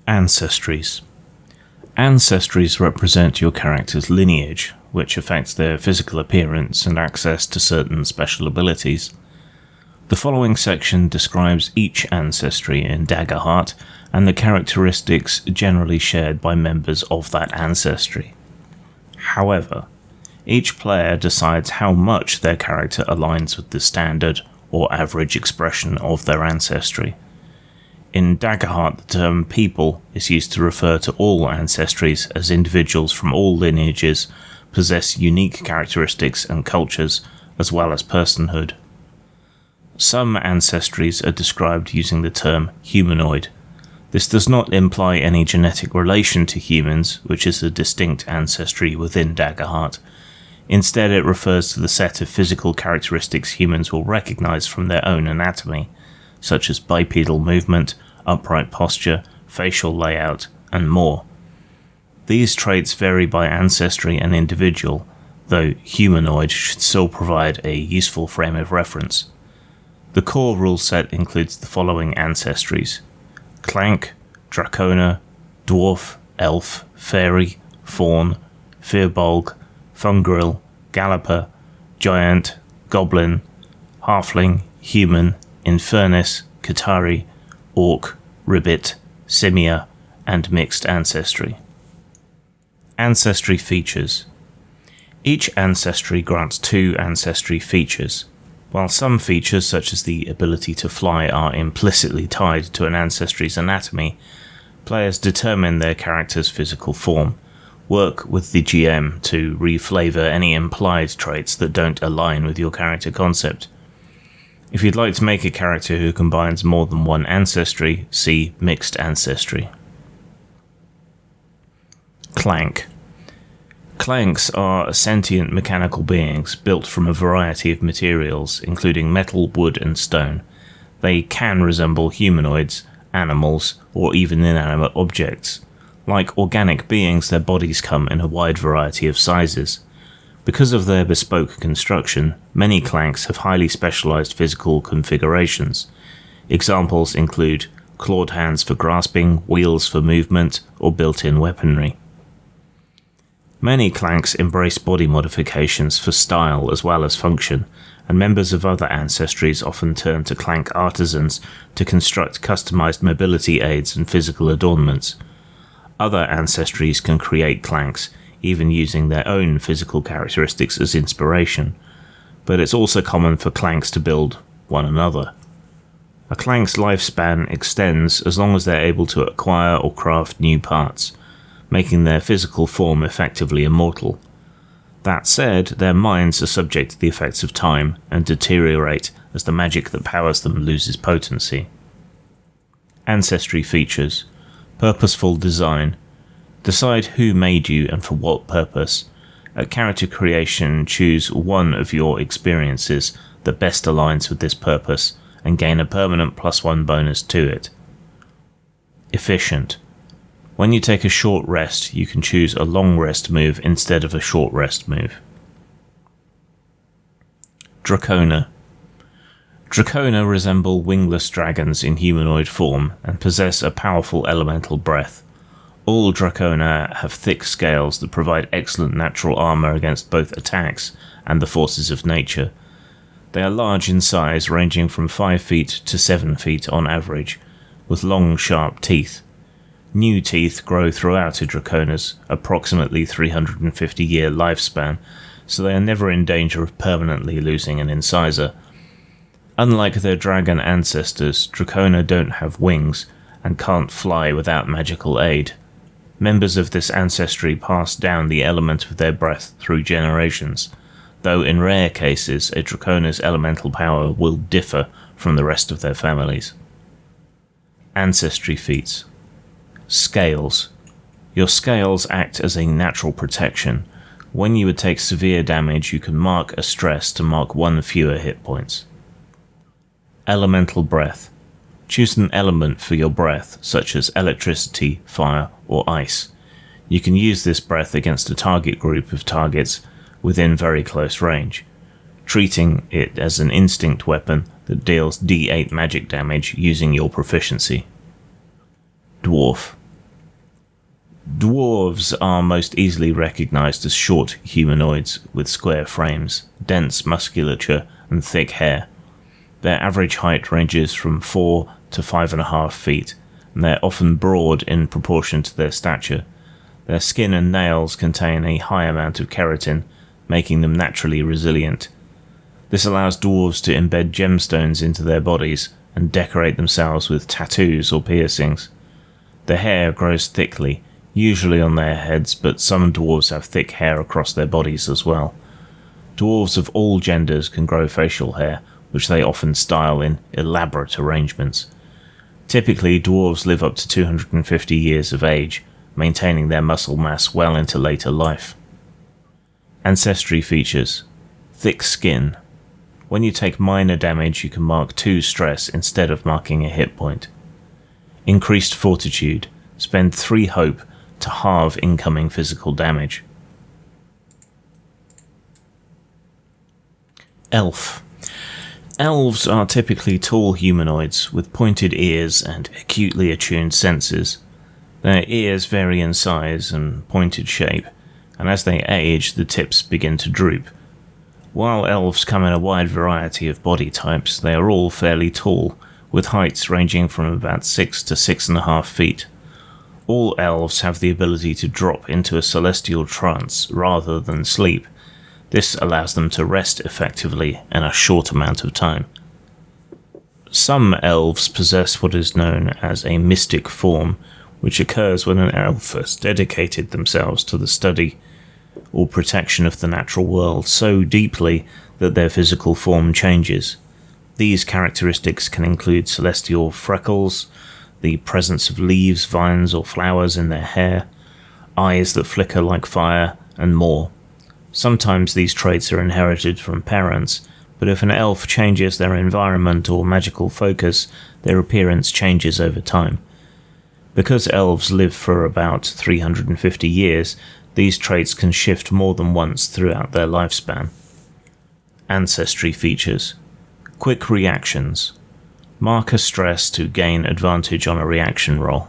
Ancestries. Ancestries represent your character's lineage, which affects their physical appearance and access to certain special abilities. The following section describes each ancestry in Daggerheart and the characteristics generally shared by members of that ancestry. However, each player decides how much their character aligns with the standard or average expression of their ancestry. In Daggerheart, the term people is used to refer to all ancestries, as individuals from all lineages possess unique characteristics and cultures, as well as personhood. Some ancestries are described using the term humanoid. This does not imply any genetic relation to humans, which is a distinct ancestry within Daggerheart. Instead, it refers to the set of physical characteristics humans will recognize from their own anatomy, such as bipedal movement, upright posture, facial layout, and more. These traits vary by ancestry and individual, though humanoid should still provide a useful frame of reference. The core rule set includes the following ancestries: Clank, Dracona, Dwarf, Elf, Fairy, Faun, Firbolg, Fungril, Galloper, Giant, Goblin, Halfling, Human, Infernus, Qatari, Orc, Ribbit, Simia, and Mixed Ancestry. Ancestry features. Each ancestry grants 2 ancestry features. While some features, such as the ability to fly, are implicitly tied to an ancestry's anatomy, players determine their character's physical form. Work with the GM to reflavor any implied traits that don't align with your character concept. If you'd like to make a character who combines more than one ancestry, see Mixed Ancestry. Clank. Clanks are sentient mechanical beings built from a variety of materials, including metal, wood, and stone. They can resemble humanoids, animals, or even inanimate objects. Like organic beings, their bodies come in a wide variety of sizes. Because of their bespoke construction, many clanks have highly specialized physical configurations. Examples include clawed hands for grasping, wheels for movement, or built-in weaponry. Many clanks embrace body modifications for style as well as function, and members of other ancestries often turn to clank artisans to construct customized mobility aids and physical adornments. Other ancestries can create clanks, even using their own physical characteristics as inspiration, but it's also common for clanks to build one another. A clank's lifespan extends as long as they're able to acquire or craft new parts, making their physical form effectively immortal. That said, their minds are subject to the effects of time and deteriorate as the magic that powers them loses potency. Ancestry features. Purposeful design. Decide who made you and for what purpose. At character creation, choose one of your experiences that best aligns with this purpose and gain a permanent +1 bonus to it. Efficient. When you take a short rest, you can choose a long rest move instead of a short rest move. Dracona. Dracona resemble wingless dragons in humanoid form and possess a powerful elemental breath. All Dracona have thick scales that provide excellent natural armor against both attacks and the forces of nature. They are large in size, ranging from 5 feet to 7 feet on average, with long, sharp teeth. New teeth grow throughout a Dracona's approximately 350-year lifespan, so they are never in danger of permanently losing an incisor. Unlike their dragon ancestors, Dracona don't have wings and can't fly without magical aid. Members of this ancestry pass down the element of their breath through generations, though in rare cases a Dracona's elemental power will differ from the rest of their families. Ancestry feats. Scales. Your scales act as a natural protection. When you would take severe damage, you can mark a stress to mark 1 fewer hit points. Elemental breath. Choose an element for your breath, such as electricity, fire, or ice. You can use this breath against a target group of targets within very close range, treating it as an instinct weapon that deals D8 magic damage using your proficiency. Dwarf. Dwarves are most easily recognized as short humanoids with square frames, dense musculature, and thick hair. Their average height ranges from 4 to 5.5 feet, and they're often broad in proportion to their stature. Their skin and nails contain a high amount of keratin, making them naturally resilient. This allows dwarves to embed gemstones into their bodies and decorate themselves with tattoos or piercings. Their hair grows thickly, usually on their heads, but some dwarves have thick hair across their bodies as well. Dwarves of all genders can grow facial hair, which they often style in elaborate arrangements. Typically, dwarves live up to 250 years of age, maintaining their muscle mass well into later life. Ancestry features: thick skin. When you take minor damage, you can mark 2 stress instead of marking a hit point. Increased fortitude. Spend 3 hope to halve incoming physical damage. Elf. Elves are typically tall humanoids with pointed ears and acutely attuned senses. Their ears vary in size and pointed shape, and as they age, the tips begin to droop. While elves come in a wide variety of body types, they are all fairly tall, with heights ranging from about 6 to 6.5 feet. All elves have the ability to drop into a celestial trance rather than sleep. This allows them to rest effectively in a short amount of time. Some elves possess what is known as a mystic form, which occurs when an elf has dedicated themselves to the study or protection of the natural world so deeply that their physical form changes. These characteristics can include celestial freckles, the presence of leaves, vines, or flowers in their hair, eyes that flicker like fire, and more. Sometimes these traits are inherited from parents, but if an elf changes their environment or magical focus, their appearance changes over time. Because elves live for about 350 years, these traits can shift more than once throughout their lifespan. Ancestry features: quick reactions. Mark a stress to gain advantage on a reaction roll.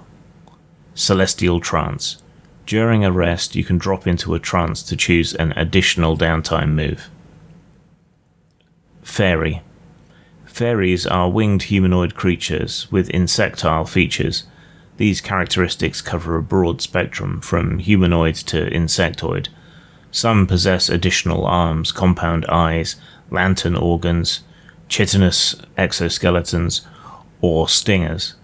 Celestial trance. During a rest, you can drop into a trance to choose an additional downtime move. Fairy. Fairies are winged humanoid creatures with insectile features. These characteristics cover a broad spectrum from humanoid to insectoid. Some possess additional arms, compound eyes, lantern organs, chitinous exoskeletons, or stingers.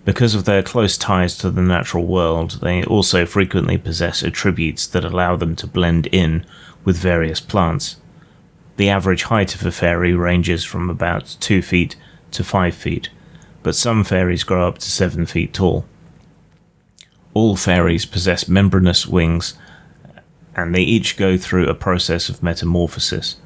Because of their close ties to the natural world, they also frequently possess attributes that allow them to blend in with various plants. The average height of a fairy ranges from about 2 feet to 5 feet, but some fairies grow up to 7 feet tall. All fairies possess membranous wings, and they each go through a process of metamorphosis.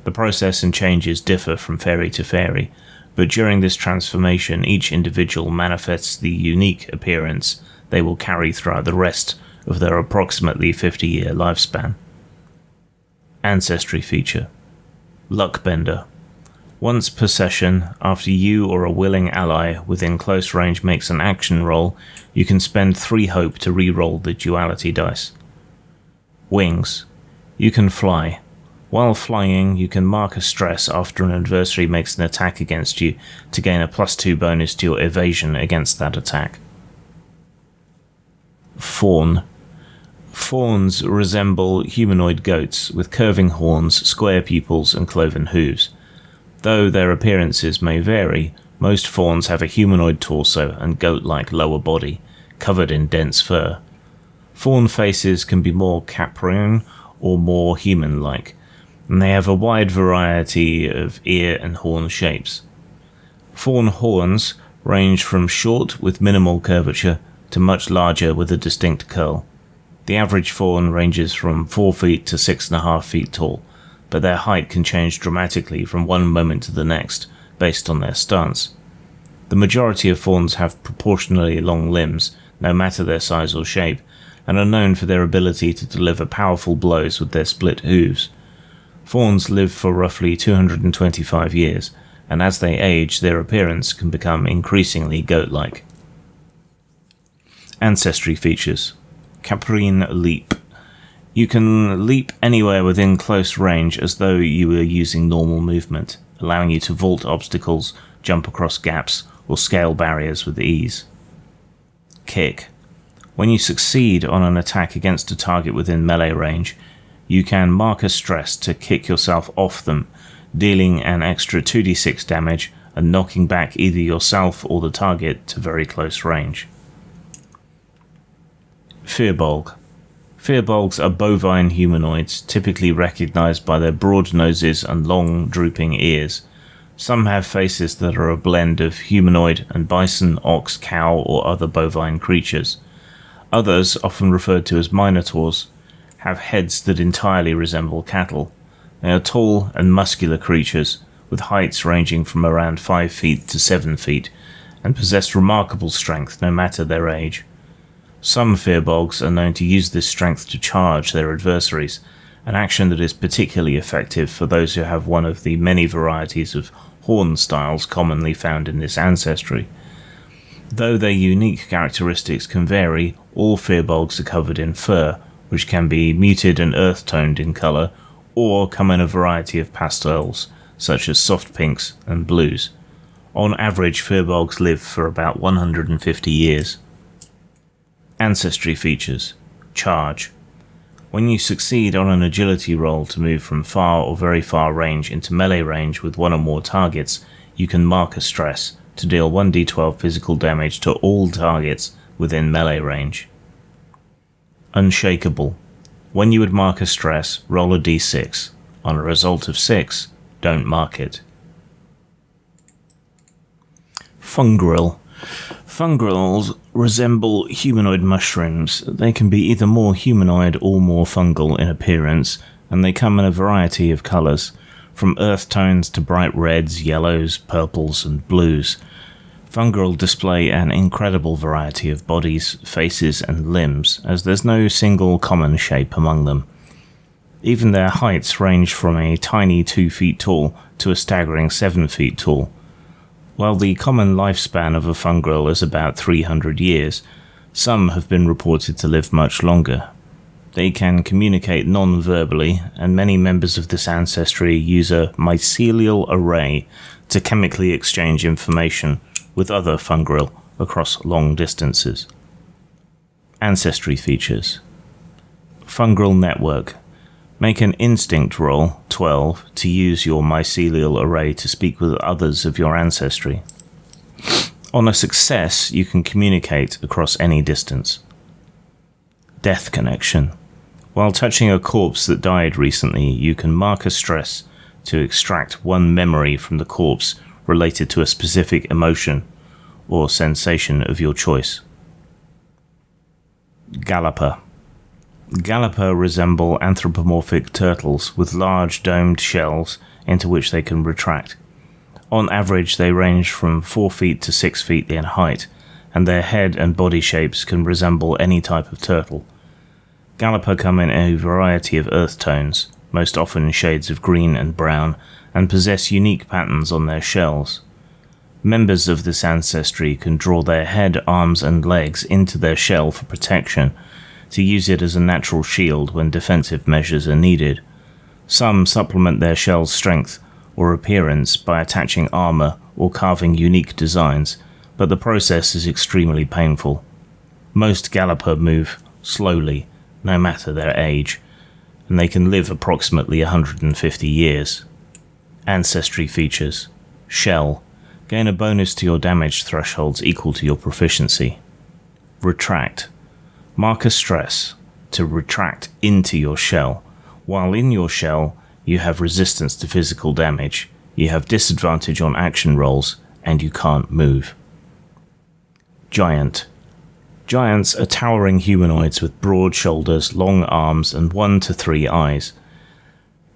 The process and changes differ from fairy to fairy, but during this transformation each individual manifests the unique appearance they will carry throughout the rest of their approximately 50-year lifespan. Ancestry feature: Luckbender. Once per session, after you or a willing ally within close range makes an action roll, you can spend 3 hope to re-roll the duality dice. Wings. You can fly. While flying, you can mark a stress after an adversary makes an attack against you to gain a +2 bonus to your evasion against that attack. Fawn. Fawns resemble humanoid goats with curving horns, square pupils, and cloven hooves. Though their appearances may vary, most fawns have a humanoid torso and goat-like lower body, covered in dense fur. Fawn faces can be more caprine or more human-like, and they have a wide variety of ear and horn shapes. Fawn horns range from short with minimal curvature to much larger with a distinct curl. The average fawn ranges from 4 feet to 6.5 feet tall, but their height can change dramatically from one moment to the next based on their stance. The majority of fawns have proportionally long limbs, no matter their size or shape, and are known for their ability to deliver powerful blows with their split hooves. Fawns live for roughly 225 years, and as they age, their appearance can become increasingly goat-like. Ancestry features: Caprine Leap. You can leap anywhere within close range as though you were using normal movement, allowing you to vault obstacles, jump across gaps, or scale barriers with ease. Kick. When you succeed on an attack against a target within melee range, you can mark a stress to kick yourself off them, dealing an extra 2d6 damage and knocking back either yourself or the target to very close range. Firbolg. Firbolgs are bovine humanoids, typically recognized by their broad noses and long, drooping ears. Some have faces that are a blend of humanoid and bison, ox, cow, or other bovine creatures. Others, often referred to as minotaurs, have heads that entirely resemble cattle. They are tall and muscular creatures, with heights ranging from around 5 feet to 7 feet, and possess remarkable strength no matter their age. Some firbolgs are known to use this strength to charge their adversaries, an action that is particularly effective for those who have one of the many varieties of horn styles commonly found in this ancestry. Though their unique characteristics can vary, all firbolgs are covered in fur, which can be muted and earth-toned in colour, or come in a variety of pastels, such as soft pinks and blues. On average, firbolgs live for about 150 years. Ancestry features. Charge. When you succeed on an agility roll to move from far or very far range into melee range with one or more targets, you can mark a stress to deal 1d12 physical damage to all targets within melee range. Unshakable. When you would mark a stress, roll a d6. On a result of 6, don't mark it. Fungril. Fungrils resemble humanoid mushrooms. They can be either more humanoid or more fungal in appearance, and they come in a variety of colours, from earth tones to bright reds, yellows, purples, and blues. Fungril display an incredible variety of bodies, faces, and limbs, as there's no single common shape among them. Even their heights range from a tiny 2 feet tall to a staggering 7 feet tall. While the common lifespan of a fungril is about 300 years, some have been reported to live much longer. They can communicate non-verbally, and many members of this ancestry use a mycelial array to chemically exchange information with other fungril across long distances. Ancestry features. Fungril network. Make an instinct roll, 12, to use your mycelial array to speak with others of your ancestry. On a success, you can communicate across any distance. Death connection. While touching a corpse that died recently, you can mark a stress to extract one memory from the corpse related to a specific emotion or sensation of your choice. Galloper. Galloper resemble anthropomorphic turtles with large domed shells into which they can retract. On average, they range from 4 feet to 6 feet in height, and their head and body shapes can resemble any type of turtle. Galloper come in a variety of earth tones, most often shades of green and brown, and possess unique patterns on their shells. Members of this ancestry can draw their head, arms, and legs into their shell for protection, to use it as a natural shield when defensive measures are needed. Some supplement their shell's strength or appearance by attaching armor or carving unique designs, but the process is extremely painful. Most Galloper move slowly, no matter their age, and they can live approximately 150 years. Ancestry features. Shell. Gain a bonus to your damage thresholds equal to your proficiency. Retract. Mark a stress to retract into your shell. While in your shell, you have resistance to physical damage, you have disadvantage on action rolls, and you can't move. Giant. Giants are towering humanoids with broad shoulders, long arms, and 1 to 3 eyes.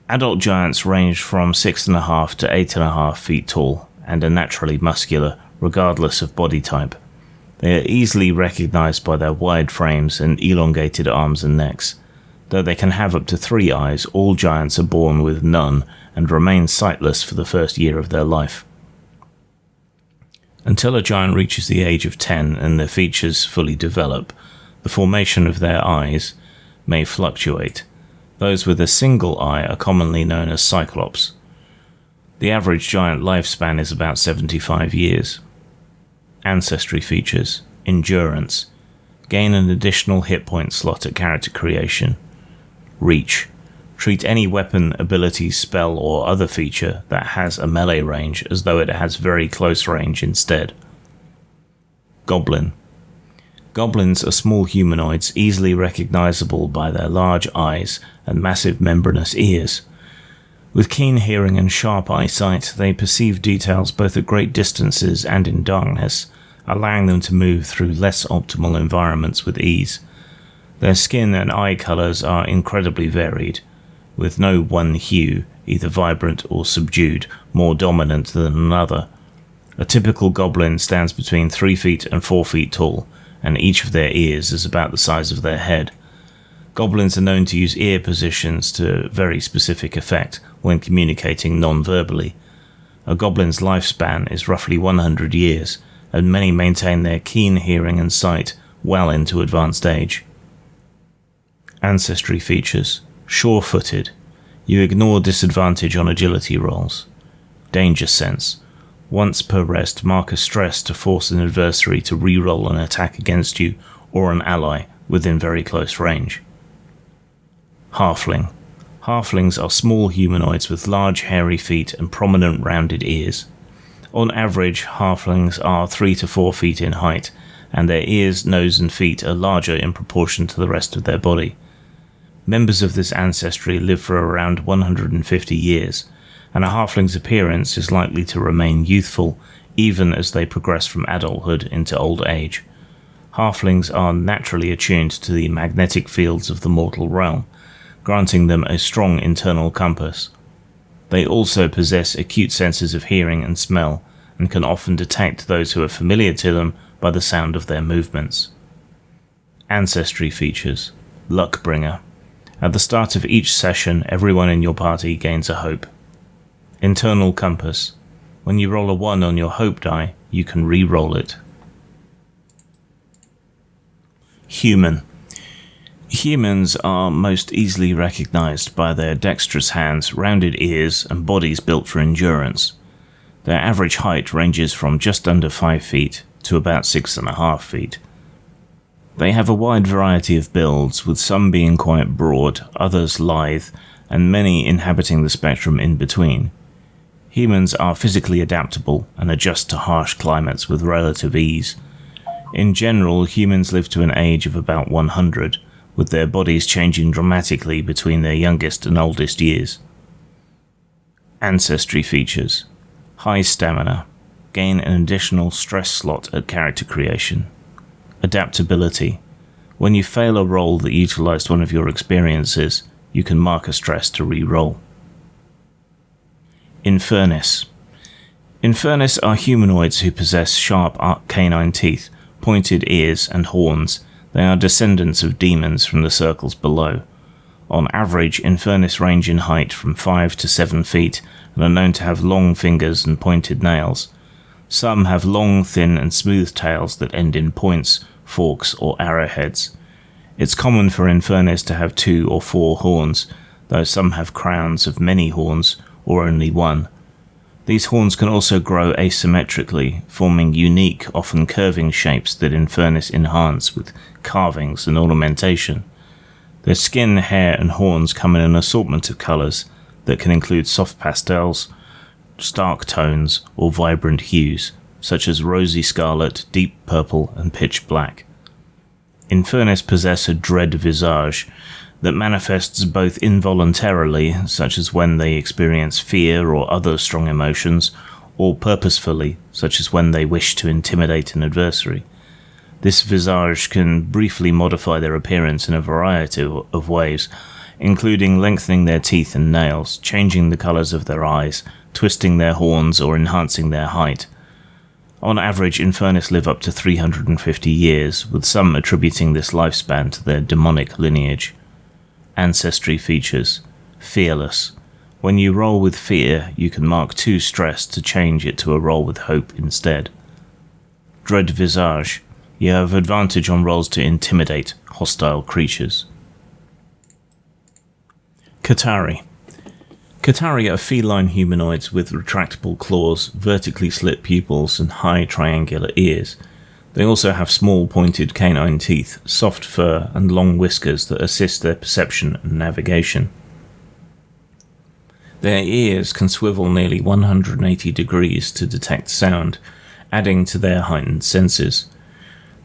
Adult giants range from 6.5 to 8.5 feet tall, and are naturally muscular, regardless of body type. They are easily recognized by their wide frames and elongated arms and necks. Though they can have up to 3 eyes, all giants are born with none and remain sightless for the first year of their life. Until a giant reaches the age of 10 and their features fully develop, The formation of their eyes may fluctuate. Those with a single eye are commonly known as cyclops. The average giant lifespan is about 75 years. Ancestry features: endurance. Gain an additional hit point slot at character creation. Reach. Treat any weapon, ability, spell, or other feature that has a melee range as though it has very close range instead. Goblin. Goblins are small humanoids easily recognizable by their large eyes and massive membranous ears. With keen hearing and sharp eyesight, they perceive details both at great distances and in darkness, allowing them to move through less optimal environments with ease. Their skin and eye colors are incredibly varied, with no one hue, either vibrant or subdued, more dominant than another. A typical goblin stands between 3 feet and 4 feet tall, and each of their ears is about the size of their head. Goblins are known to use ear positions to very specific effect when communicating non-verbally. A goblin's lifespan is roughly 100 years, and many maintain their keen hearing and sight well into advanced age. Ancestry features: sure-footed. You ignore disadvantage on agility rolls. Danger sense. Once per rest, mark a stress to force an adversary to re-roll an attack against you or an ally within very close range. Halfling. Halflings are small humanoids with large hairy feet and prominent rounded ears. On average, halflings are 3 to 4 feet in height, and their ears, nose and feet are larger in proportion to the rest of their body. Members of this ancestry live for around 150 years, and a halfling's appearance is likely to remain youthful even as they progress from adulthood into old age. Halflings are naturally attuned to the magnetic fields of the mortal realm, granting them a strong internal compass. They also possess acute senses of hearing and smell, and can often detect those who are familiar to them by the sound of their movements. Ancestry features: Luckbringer. At the start of each session, everyone in your party gains a hope. Internal compass. When you roll a 1 on your hope die, you can re-roll it. Human. Humans are most easily recognized by their dexterous hands, rounded ears, and bodies built for endurance. Their average height ranges from just under 5 feet to about 6.5 feet. They have a wide variety of builds, with some being quite broad, others lithe, and many inhabiting the spectrum in between. Humans are physically adaptable and adjust to harsh climates with relative ease. In general, humans live to an age of about 100, with their bodies changing dramatically between their youngest and oldest years. Ancestry features: high stamina. Gain an additional stress slot at character creation. Adaptability. When you fail a roll that utilized one of your experiences, you can mark a stress to re-roll. Infernus. Infernus are humanoids who possess sharp canine teeth, pointed ears, and horns. They are descendants of demons from the circles below. On average, Infernus range in height from 5 to 7 feet and are known to have long fingers and pointed nails. Some have long, thin, and smooth tails that end in points, forks, or arrowheads. It's common for Infernus to have 2 or 4 horns, though some have crowns of many horns or only 1. These horns can also grow asymmetrically, forming unique, often curving shapes that Infernus enhance with carvings and ornamentation. Their skin, hair, and horns come in an assortment of colors that can include soft pastels, stark tones, or vibrant hues, such as rosy scarlet, deep purple, and pitch black. Infernus possess a dread visage that manifests both involuntarily, such as when they experience fear or other strong emotions, or purposefully, such as when they wish to intimidate an adversary. This visage can briefly modify their appearance in a variety of ways, including lengthening their teeth and nails, changing the colors of their eyes, twisting their horns, or enhancing their height. On average, Infernus live up to 350 years, with some attributing this lifespan to their demonic lineage. Ancestry features: fearless. When you roll with fear, you can mark 2 stress to change it to a roll with hope instead. Dread visage. You have advantage on rolls to intimidate hostile creatures. Qatari. Qatari are feline humanoids with retractable claws, vertically slit pupils, and high triangular ears. They also have small pointed canine teeth, soft fur, and long whiskers that assist their perception and navigation. Their ears can swivel nearly 180 degrees to detect sound, adding to their heightened senses.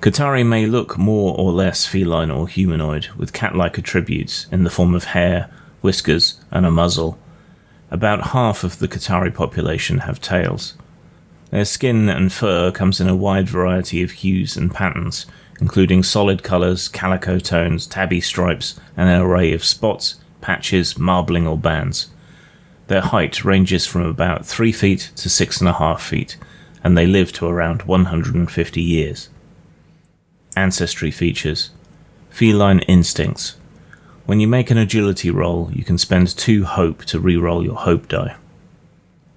Qatari may look more or less feline or humanoid, with cat-like attributes in the form of hair, whiskers, and a muzzle. About half of the Qatari population have tails. Their skin and fur comes in a wide variety of hues and patterns, including solid colours, calico tones, tabby stripes, and an array of spots, patches, marbling or bands. Their height ranges from about 3 feet to 6.5 feet, and they live to around 150 years. Ancestry features. Feline instincts. When you make an agility roll, you can spend 2 hope to re-roll your hope die.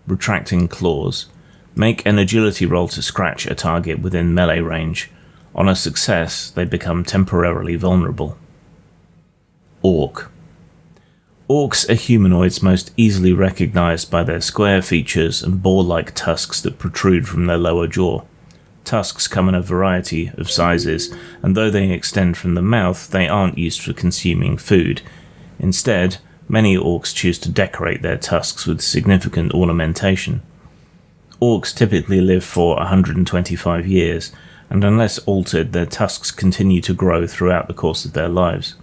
Retracting claws. Make an agility roll to scratch a target within melee range. On a success, they become temporarily vulnerable. Orc. Orcs are humanoids most easily recognized by their square features and boar-like tusks that protrude from their lower jaw. Tusks come in a variety of sizes, and though they extend from the mouth, they aren't used for consuming food. Instead, many orcs choose to decorate their tusks with significant ornamentation. Orcs typically live for 125 years, and unless altered, their tusks continue to grow throughout the course of their lives.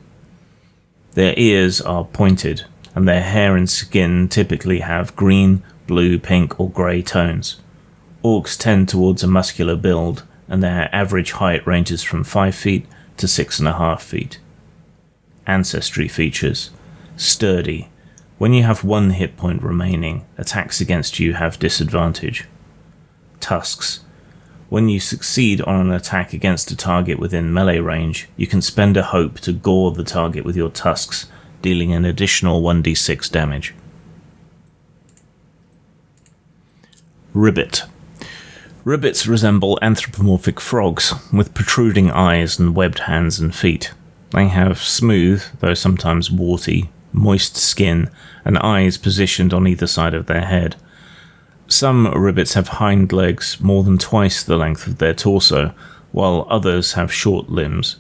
Their ears are pointed, and their hair and skin typically have green, blue, pink, or grey tones. Orcs tend towards a muscular build, and their average height ranges from 5 feet to 6.5 feet. Ancestry features. Sturdy. When you have 1 hit point remaining, attacks against you have disadvantage. Tusks. When you succeed on an attack against a target within melee range, you can spend a hope to gore the target with your tusks, dealing an additional 1d6 damage. Ribbit. Ribbits resemble anthropomorphic frogs, with protruding eyes and webbed hands and feet. They have smooth, though sometimes warty, moist skin, and eyes positioned on either side of their head. Some ribbits have hind legs more than twice the length of their torso, while others have short limbs.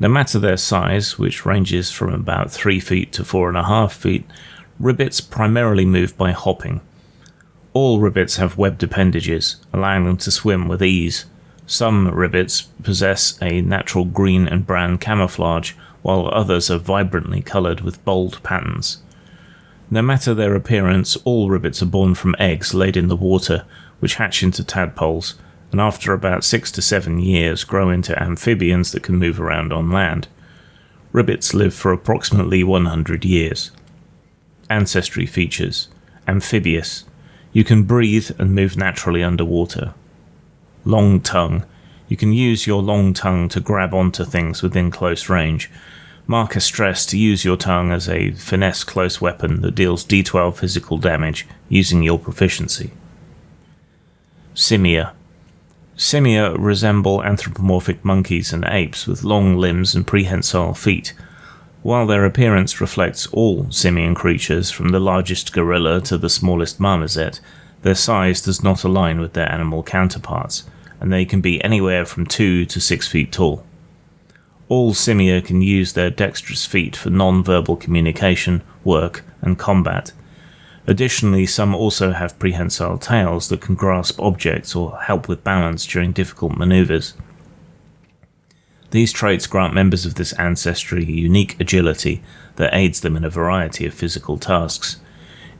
No matter their size, which ranges from about 3 feet to 4.5 feet, ribbits primarily move by hopping. All ribbits have webbed appendages, allowing them to swim with ease. Some ribbits possess a natural green and brown camouflage, while others are vibrantly coloured with bold patterns. No matter their appearance, all ribbits are born from eggs laid in the water, which hatch into tadpoles, and after about 6 to 7 years grow into amphibians that can move around on land. Ribbits live for approximately 100 years. Ancestry features. Amphibious. You can breathe and move naturally underwater. Long tongue. You can use your long tongue to grab onto things within close range. Mark a stress to use your tongue as a finesse close weapon that deals d12 physical damage using your proficiency. Simia. Simia resemble anthropomorphic monkeys and apes with long limbs and prehensile feet. While their appearance reflects all simian creatures, from the largest gorilla to the smallest marmoset, their size does not align with their animal counterparts, and they can be anywhere from 2 to 6 feet tall. All simia can use their dexterous feet for non-verbal communication, work, and combat. Additionally, some also have prehensile tails that can grasp objects or help with balance during difficult maneuvers. These traits grant members of this ancestry unique agility that aids them in a variety of physical tasks.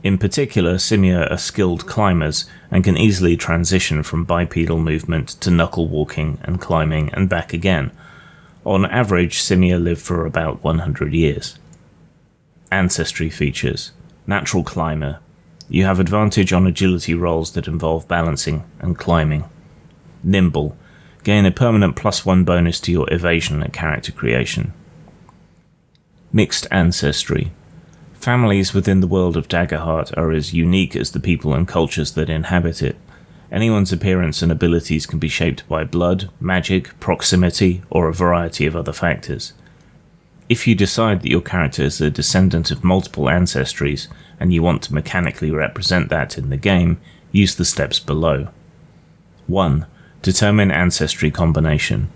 In particular, simia are skilled climbers and can easily transition from bipedal movement to knuckle walking and climbing and back again. On average, simia live for about 100 years. Ancestry features. Natural climber. You have advantage on agility rolls that involve balancing and climbing. Nimble. Gain a permanent +1 bonus to your evasion at character creation. Mixed ancestry. Families within the world of Daggerheart are as unique as the people and cultures that inhabit it. Anyone's appearance and abilities can be shaped by blood, magic, proximity, or a variety of other factors. If you decide that your character is a descendant of multiple ancestries and you want to mechanically represent that in the game, use the steps below. 1. Determine ancestry combination.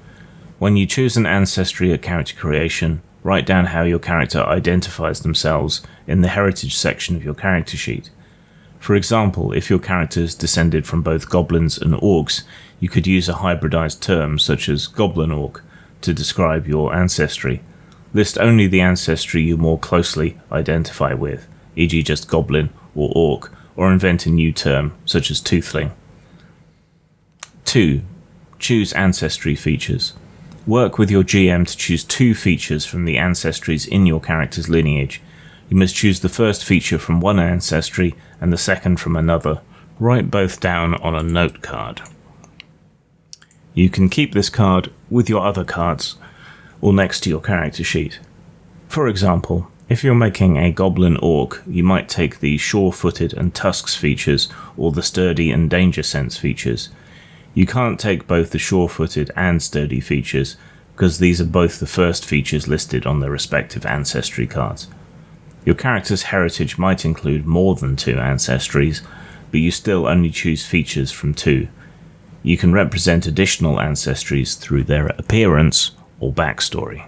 When you choose an ancestry at character creation, write down how your character identifies themselves in the heritage section of your character sheet. For example, if your character is descended from both goblins and orcs, you could use a hybridized term such as goblin orc to describe your ancestry. List only the ancestry you more closely identify with, e.g. just goblin or orc, or invent a new term such as toothling. 2. Choose ancestry features. Work with your GM to choose 2 features from the ancestries in your character's lineage. You must choose the first feature from one ancestry and the second from another. Write both down on a note card. You can keep this card with your other cards or next to your character sheet. For example, if you're making a goblin orc, you might take the sure-footed and tusks features or the sturdy and danger sense features. You can't take both the sure-footed and sturdy features because these are both the first features listed on their respective ancestry cards. Your character's heritage might include more than 2 ancestries, but you still only choose features from 2. You can represent additional ancestries through their appearance or backstory.